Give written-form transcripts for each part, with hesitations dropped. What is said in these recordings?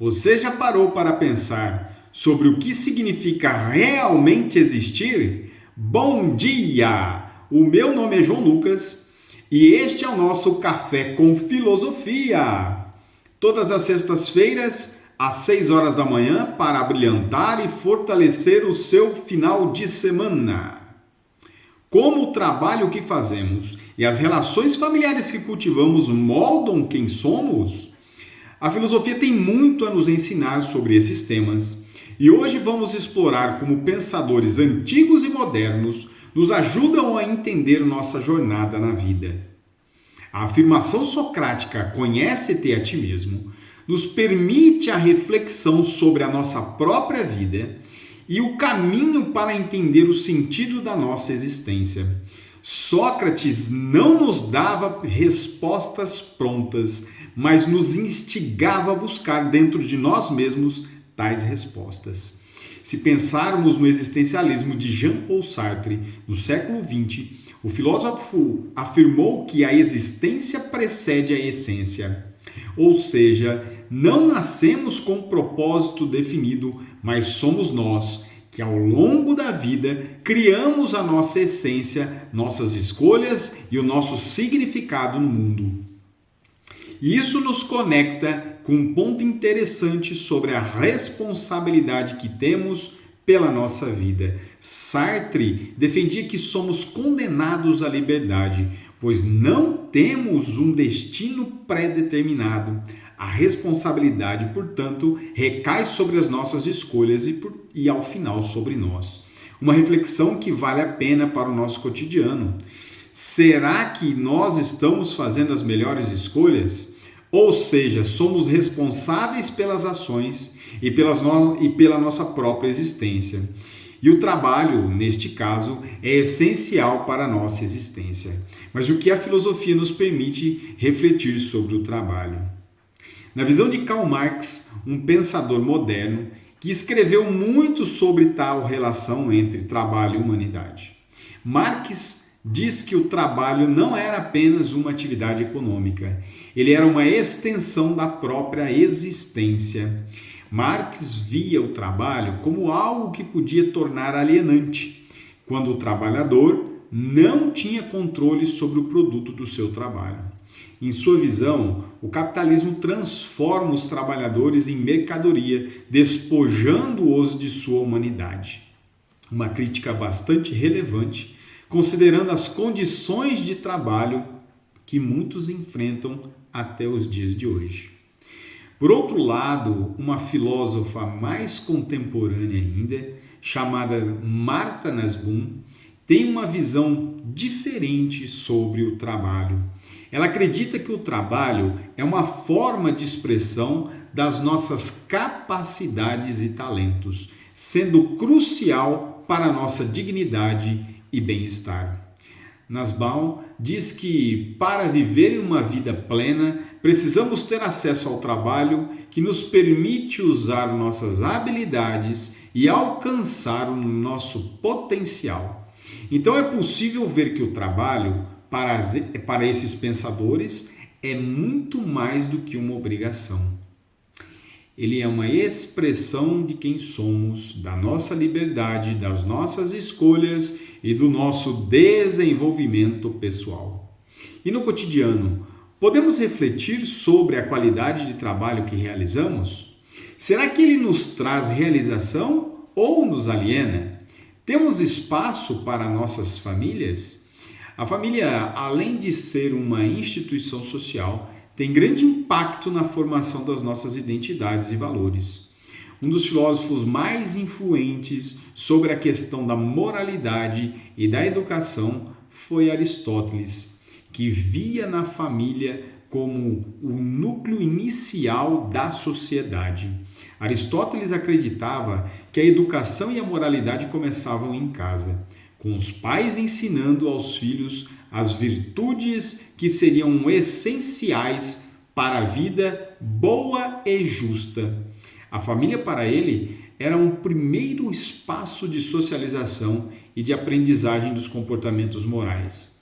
Você já parou para pensar sobre o que significa realmente existir? Bom dia! O meu nome é João Lucas e este é o nosso Café com Filosofia. Todas as sextas-feiras, às 6 horas da manhã, para brilhantar e fortalecer o seu final de semana. Como o trabalho que fazemos e as relações familiares que cultivamos moldam quem somos? A filosofia tem muito a nos ensinar sobre esses temas e hoje vamos explorar como pensadores antigos e modernos nos ajudam a entender nossa jornada na vida. A afirmação socrática "conhece-te a ti mesmo" nos permite a reflexão sobre a nossa própria vida e o caminho para entender o sentido da nossa existência. Sócrates não nos dava respostas prontas, mas nos instigava a buscar dentro de nós mesmos tais respostas. Se pensarmos no existencialismo de Jean-Paul Sartre, no século XX, o filósofo afirmou que a existência precede a essência. Ou seja, não nascemos com um propósito definido, mas somos nós que ao longo da vida criamos a nossa essência, nossas escolhas e o nosso significado no mundo. E isso nos conecta com um ponto interessante sobre a responsabilidade que temos pela nossa vida. Sartre defendia que somos condenados à liberdade, pois não temos um destino pré-determinado. A responsabilidade, portanto, recai sobre as nossas escolhas e ao final sobre nós. Uma reflexão que vale a pena para o nosso cotidiano. Será que nós estamos fazendo as melhores escolhas? Ou seja, somos responsáveis pelas ações e pela nossa própria existência. E o trabalho, neste caso, é essencial para a nossa existência. Mas o que a filosofia nos permite refletir sobre o trabalho? Na visão de Karl Marx, um pensador moderno que escreveu muito sobre tal relação entre trabalho e humanidade, Marx diz que o trabalho não era apenas uma atividade econômica, ele era uma extensão da própria existência. Marx via o trabalho como algo que podia tornar alienante, quando o trabalhador não tinha controle sobre o produto do seu trabalho. Em sua visão, o capitalismo transforma os trabalhadores em mercadoria, despojando-os de sua humanidade. Uma crítica bastante relevante, considerando as condições de trabalho que muitos enfrentam até os dias de hoje. Por outro lado, uma filósofa mais contemporânea ainda, chamada Martha Nussbaum, tem uma visão diferente sobre o trabalho. Ela acredita que o trabalho é uma forma de expressão das nossas capacidades e talentos, sendo crucial para a nossa dignidade e bem-estar. Nussbaum diz que, para viver uma vida plena, precisamos ter acesso ao trabalho que nos permite usar nossas habilidades e alcançar o nosso potencial. Então é possível ver que o trabalho, para esses pensadores, é muito mais do que uma obrigação. Ele é uma expressão de quem somos, da nossa liberdade, das nossas escolhas e do nosso desenvolvimento pessoal. E no cotidiano, podemos refletir sobre a qualidade de trabalho que realizamos? Será que ele nos traz realização ou nos aliena? Temos espaço para nossas famílias? A família, além de ser uma instituição social, tem grande impacto na formação das nossas identidades e valores. Um dos filósofos mais influentes sobre a questão da moralidade e da educação foi Aristóteles, que via na família como o núcleo inicial da sociedade. Aristóteles acreditava que a educação e a moralidade começavam em casa, com os pais ensinando aos filhos as virtudes que seriam essenciais para a vida boa e justa. A família, para ele, era um primeiro espaço de socialização e de aprendizagem dos comportamentos morais.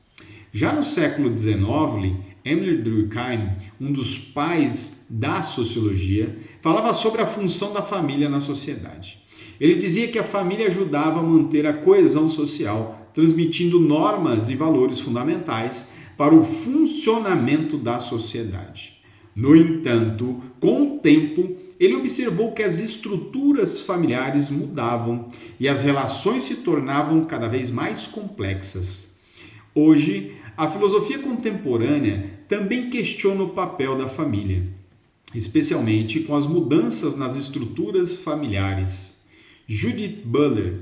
Já no século XIX, Emile Durkheim, um dos pais da sociologia, falava sobre a função da família na sociedade. Ele dizia que a família ajudava a manter a coesão social, transmitindo normas e valores fundamentais para o funcionamento da sociedade. No entanto, com o tempo, ele observou que as estruturas familiares mudavam e as relações se tornavam cada vez mais complexas. Hoje, a filosofia contemporânea também questiona o papel da família, especialmente com as mudanças nas estruturas familiares. Judith Butler,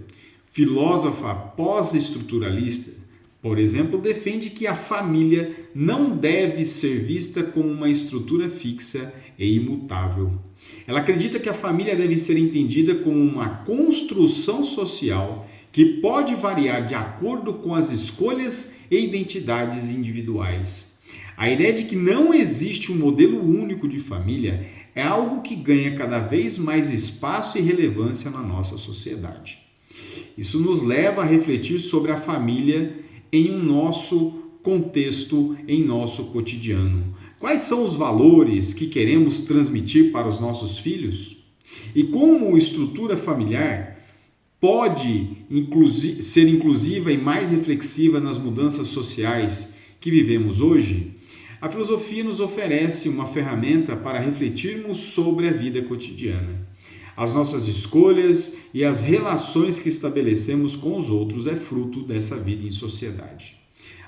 filósofa pós-estruturalista, por exemplo, defende que a família não deve ser vista como uma estrutura fixa e imutável. Ela acredita que a família deve ser entendida como uma construção social que pode variar de acordo com as escolhas e identidades individuais. A ideia de que não existe um modelo único de família é algo que ganha cada vez mais espaço e relevância na nossa sociedade. Isso nos leva a refletir sobre a família em um nosso contexto, em nosso cotidiano. Quais são os valores que queremos transmitir para os nossos filhos? E como a estrutura familiar pode ser inclusiva e mais reflexiva nas mudanças sociais que vivemos hoje? A filosofia nos oferece uma ferramenta para refletirmos sobre a vida cotidiana. As nossas escolhas e as relações que estabelecemos com os outros é fruto dessa vida em sociedade.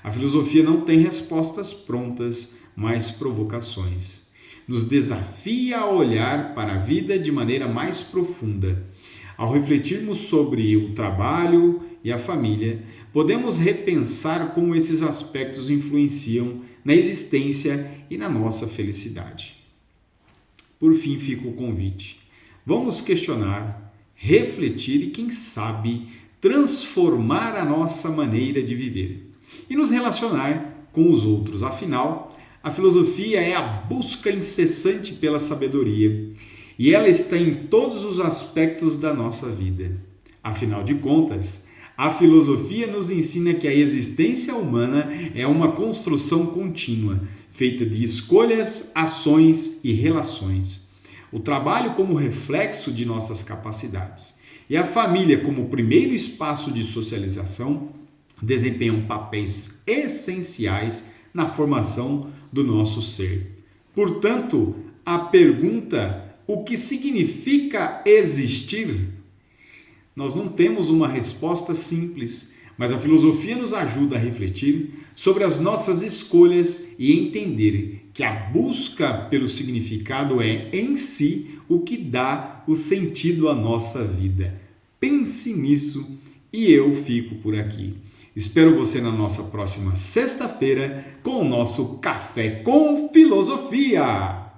A filosofia não tem respostas prontas, mas provocações. Nos desafia a olhar para a vida de maneira mais profunda. Ao refletirmos sobre o trabalho e a família, podemos repensar como esses aspectos influenciam na existência e na nossa felicidade. Por fim, fica o convite. Vamos questionar, refletir e, quem sabe, transformar a nossa maneira de viver e nos relacionar com os outros. Afinal, a filosofia é a busca incessante pela sabedoria e ela está em todos os aspectos da nossa vida. Afinal de contas, a filosofia nos ensina que a existência humana é uma construção contínua, feita de escolhas, ações e relações. O trabalho como reflexo de nossas capacidades e a família como primeiro espaço de socialização desempenham papéis essenciais na formação do nosso ser. Portanto, a pergunta: o que significa existir? Nós não temos uma resposta simples, mas a filosofia nos ajuda a refletir sobre as nossas escolhas e entender que a busca pelo significado é, em si, o que dá o sentido à nossa vida. Pense nisso e eu fico por aqui. Espero você na nossa próxima sexta-feira com o nosso Café com Filosofia.